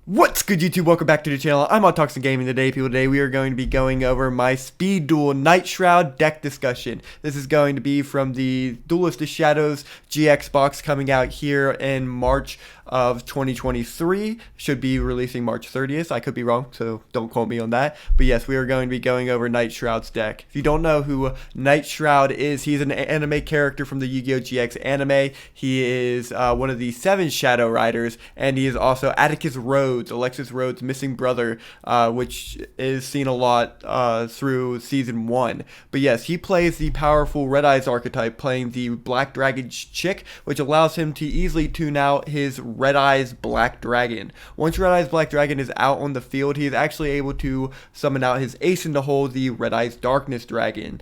What's good, YouTube? Welcome back to the channel. I'm on Toxic Gaming. Today we are going to be going over my Speed Duel Nightshroud deck discussion. This is going to be from the Duelist of Shadows GX box coming out here in March of 2023. Should be releasing March 30th. I could be wrong, so don't quote me on that. But yes, we are going to be going over Nightshroud's deck. If you don't know who Nightshroud is, he's an anime character from the Yu-Gi-Oh! GX anime. He is one of the 7 Shadow Riders, and he is also Atticus Rhodes, Alexis Rhodes' missing brother, which is seen a lot through Season 1. But yes, he plays the powerful Red Eyes archetype, playing the Black Dragon Chick, which allows him to easily tune out his Red Eyes Black Dragon. Once Red Eyes Black Dragon is out on the field, he is actually able to summon out his ace in the hole, the Red Eyes Darkness Dragon,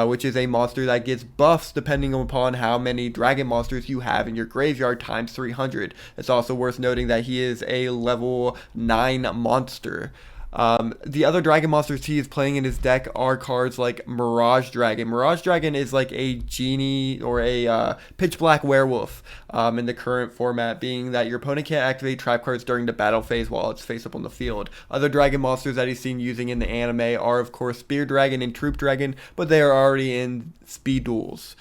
which is a monster that gets buffs depending upon how many dragon monsters you have in your graveyard times 300. It's also worth noting that he is a level 9 monster. The other dragon monsters he is playing in his deck are cards like Mirage Dragon. Mirage Dragon is like a genie or a pitch black werewolf in the current format, being that your opponent can't activate trap cards during the battle phase while it's face up on the field. Other dragon monsters that he's seen using in the anime are, of course, Spear Dragon and Troop Dragon, but they are already in speed duels.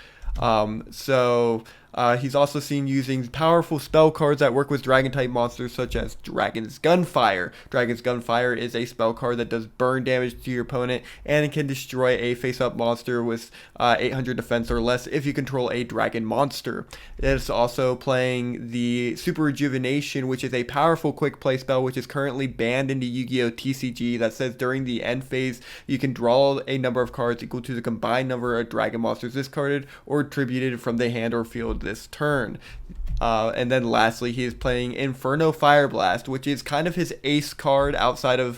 He's also seen using powerful spell cards that work with dragon-type monsters such as Dragon's Gunfire. Dragon's Gunfire is a spell card that does burn damage to your opponent and can destroy a face-up monster with 800 defense or less if you control a dragon monster. It's also playing the Super Rejuvenation, which is a powerful quick play spell which is currently banned in the Yu-Gi-Oh! TCG that says during the end phase you can draw a number of cards equal to the combined number of dragon monsters discarded or attributed from the hand or field this turn. And then lastly, he is playing Inferno Fire Blast, which is kind of his ace card outside of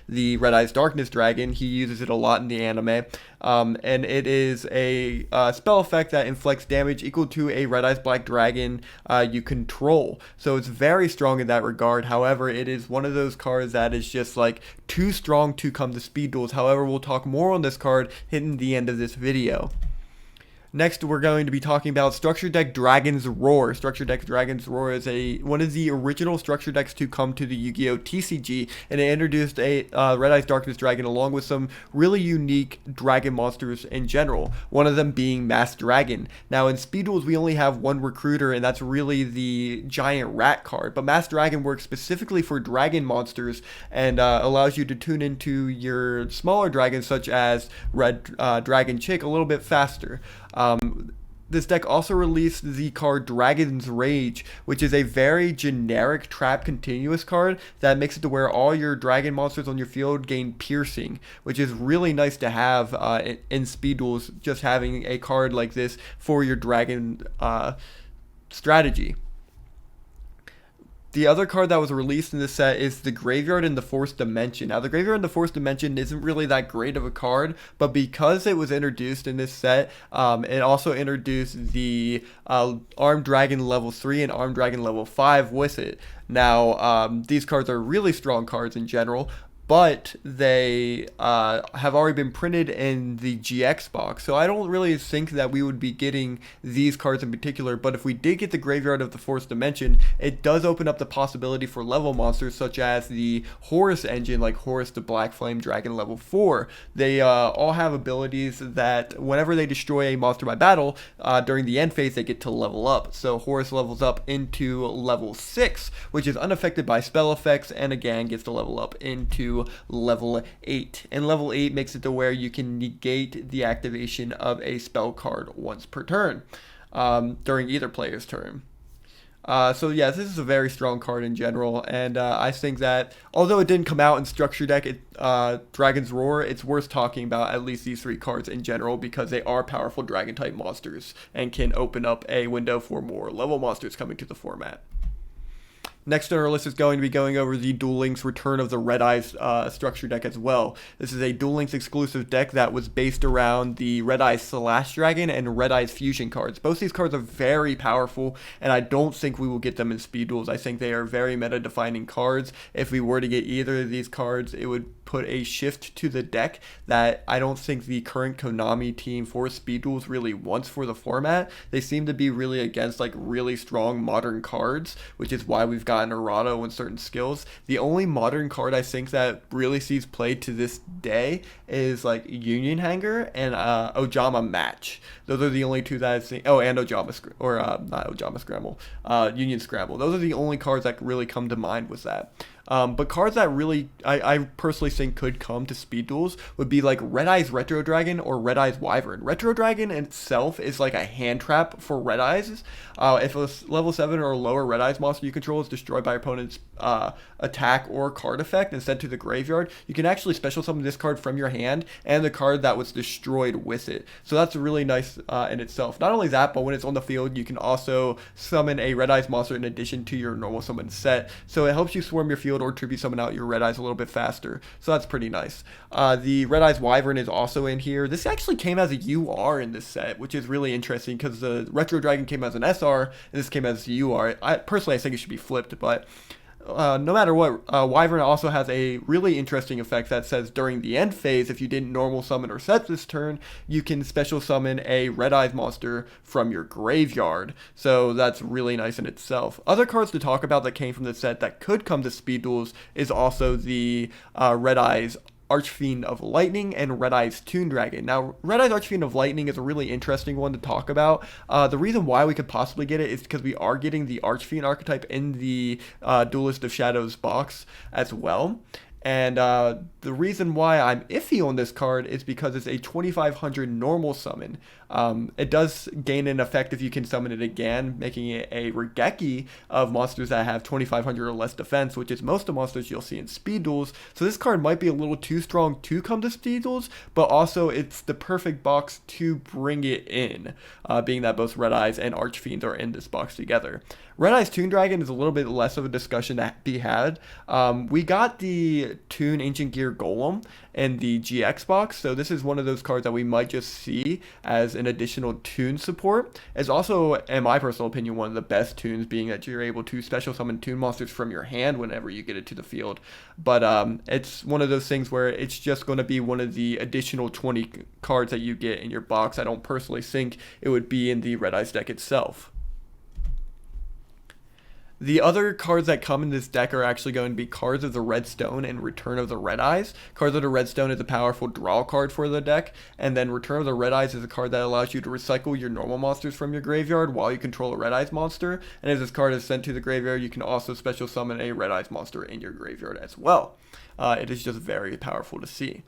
the Red Eyes Darkness Dragon. He uses it a lot in the anime. And it is a spell effect that inflicts damage equal to a Red Eyes Black Dragon you control. So it's very strong in that regard. However, it is one of those cards that is just like too strong to come to speed duels. However, we'll talk more on this card hitting the end of this video. Next, we're going to be talking about Structure Deck Dragon's Roar. Structure Deck Dragon's Roar is one of the original structure decks to come to the Yu-Gi-Oh! TCG, and it introduced a Red Eyes Darkness Dragon along with some really unique dragon monsters in general, one of them being Masked Dragon. Now, in Speed Duels, we only have one recruiter, and that's really the Giant Rat card, but Masked Dragon works specifically for dragon monsters and allows you to tune into your smaller dragons, such as Red Dragon Chick, a little bit faster. This deck also released the card Dragon's Rage, which is a very generic trap continuous card that makes it to where all your dragon monsters on your field gain piercing, which is really nice to have in speed duels, just having a card like this for your dragon strategy. The other card that was released in this set is the Graveyard in the Fourth Dimension. Now, the Graveyard in the Fourth Dimension isn't really that great of a card, but because it was introduced in this set, it also introduced the Armed Dragon level 3 and Armed Dragon level 5 with it. Now, these cards are really strong cards in general, but they have already been printed in the GX box, so I don't really think that we would be getting these cards in particular. But if we did get the Graveyard of the Fourth Dimension, it does open up the possibility for level monsters such as the Horus engine, like Horus the Black Flame Dragon level 4. They all have abilities that whenever they destroy a monster by battle, during the end phase they get to level up. So Horus levels up into level 6, which is unaffected by spell effects, and again gets to level up into level 8, and level 8 makes it to where you can negate the activation of a spell card once per turn during either player's turn. So yeah, this is a very strong card in general, and I think that although it didn't come out in Structure Deck Dragon's Roar, it's worth talking about at least these 3 cards in general because they are powerful dragon type monsters and can open up a window for more level monsters coming to the format. Next on our list is going to be going over the Duel Links Return of the Red Eyes structure deck as well. This is a Duel Links exclusive deck that was based around the Red Eyes Slash Dragon and Red Eyes Fusion cards. Both these cards are very powerful, and I don't think we will get them in Speed Duels. I think they are very meta-defining cards. If we were to get either of these cards, it would put a shift to the deck that I don't think the current Konami team for Speed Duels really wants for the format. They seem to be really against like really strong modern cards, which is why we've got gotten errata with certain skills. The only modern card I think that really sees play to this day is like Union Hanger and Ojama Match. Those are the only two that I've seen. Oh, and not Ojama Scramble, Union Scramble. Those are the only cards that really come to mind with that. But cards that really I personally think could come to speed duels would be like Red Eyes Retro Dragon or Red Eyes Wyvern. Retro Dragon itself is like a hand trap for Red Eyes. If a level 7 or lower Red Eyes monster you control is destroyed by your opponent's attack or card effect and sent to the graveyard, you can actually special summon this card from your hand and the card that was destroyed with it. So that's really nice in itself. Not only that, but when it's on the field, you can also summon a Red Eyes monster in addition to your normal summon set. So it helps you swarm your field or tribute summon out your Red Eyes a little bit faster. So that's pretty nice. The Red Eyes Wyvern is also in here. This actually came as a UR in this set, which is really interesting because the Retro Dragon came as an SR and this came as a UR. I think it should be flipped, but no matter what, Wyvern also has a really interesting effect that says during the end phase, if you didn't normal summon or set this turn, you can special summon a Red Eyes monster from your graveyard. So that's really nice in itself. Other cards to talk about that came from the set that could come to speed duels is also the Red Eyes Archfiend of Lightning and Red Eyes Toon Dragon. Now, Red Eyes Archfiend of Lightning is a really interesting one to talk about. The reason why we could possibly get it is because we are getting the Archfiend archetype in the Duelist of Shadows box as well. And the reason why I'm iffy on this card is because it's a 2500 normal summon. It does gain an effect if you can summon it again, making it a Regeki of monsters that have 2500 or less defense, which is most of the monsters you'll see in speed duels. So this card might be a little too strong to come to speed duels, but also it's the perfect box to bring it in, being that both Red Eyes and Archfiends are in this box together. Red Eyes Toon Dragon is a little bit less of a discussion to be had. We got the Toon Ancient Gear Golem in the GX box, so this is one of those cards that we might just see as an additional Toon support. It's also, in my personal opinion, one of the best Toons, being that you're able to special summon Toon monsters from your hand whenever you get it to the field. But it's one of those things where it's just going to be one of the additional 20 cards that you get in your box. I don't personally think it would be in the Red Eyes deck itself. The other cards that come in this deck are actually going to be Cards of the Red Stone and Return of the Red Eyes. Cards of the Red Stone is a powerful draw card for the deck, and then Return of the Red Eyes is a card that allows you to recycle your normal monsters from your graveyard while you control a Red Eyes monster. And as this card is sent to the graveyard, you can also special summon a Red Eyes monster in your graveyard as well. It is just very powerful to see.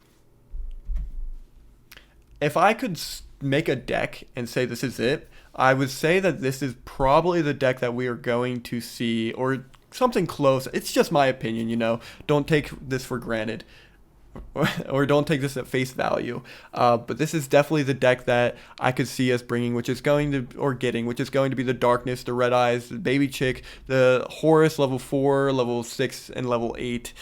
If I could make a deck and say this is it, I would say that this is probably the deck that we are going to see, or something close. It's just my opinion, you know. Don't take this for granted, or don't take this at face value. But this is definitely the deck that I could see us bringing, which is going to be the Darkness, the Red Eyes, the Baby Chick, the Horus level 4, level 6, and level 8,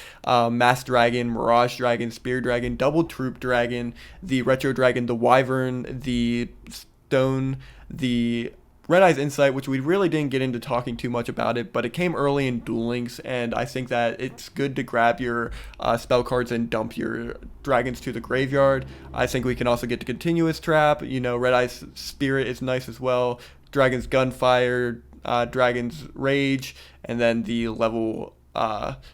Mass Dragon, Mirage Dragon, Spear Dragon, Double Troop Dragon, the Retro Dragon, the Wyvern, the Stone, the Red Eyes Insight, which we really didn't get into talking too much about it, but it came early in Duel Links, and I think that it's good to grab your spell cards and dump your dragons to the graveyard. I think we can also get to Continuous Trap. You know, Red Eyes Spirit is nice as well. Dragon's Gunfire, Dragon's Rage, and then the level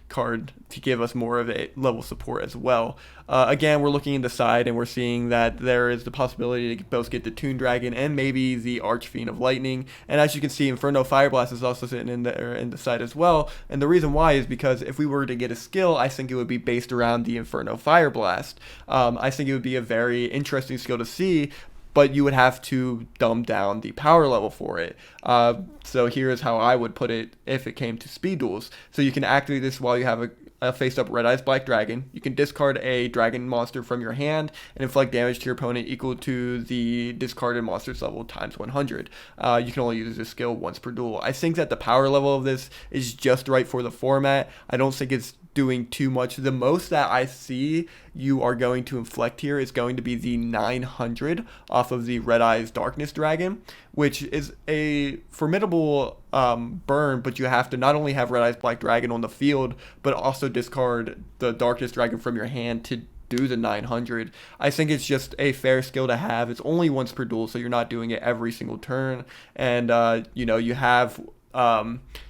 card to give us more of a level support as well. Again, we're looking in the side and we're seeing that there is the possibility to both get the Toon Dragon and maybe the Archfiend of Lightning. And as you can see, Inferno Fireblast is also sitting in the side as well. And the reason why is because if we were to get a skill, I think it would be based around the Inferno Fireblast. I think it would be a very interesting skill to see, but you would have to dumb down the power level for it. So here's how I would put it if it came to speed duels. So you can activate this while you have a face-up Red Eyes Black Dragon. You can discard a dragon monster from your hand and inflict damage to your opponent equal to the discarded monster's level times 100. You can only use this skill once per duel. I think that the power level of this is just right for the format. I don't think it's doing too much. The most that I see you are going to inflict here is going to be the 900 off of the Red Eyes Darkness Dragon, which is a formidable burn, but you have to not only have Red Eyes Black Dragon on the field, but also discard the Darkness Dragon from your hand to do the 900. I think it's just a fair skill to have. It's only once per duel, so you're not doing it every single turn, and you know, you have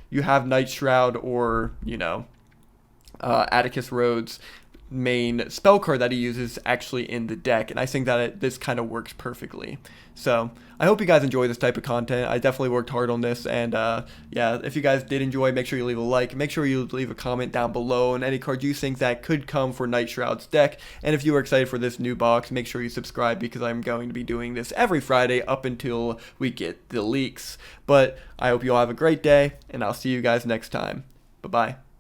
you have Nightshroud or, Atticus Rhodes' main spell card that he uses actually in the deck, and I think that this kind of works perfectly. So I hope you guys enjoy this type of content. I definitely worked hard on this, and yeah, if you guys did enjoy, make sure you leave a like, make sure you leave a comment down below on any cards you think that could come for Nightshroud's deck, and if you are excited for this new box, make sure you subscribe, because I'm going to be doing this every Friday up until we get the leaks. But I hope you all have a great day, and I'll see you guys next time. Bye bye.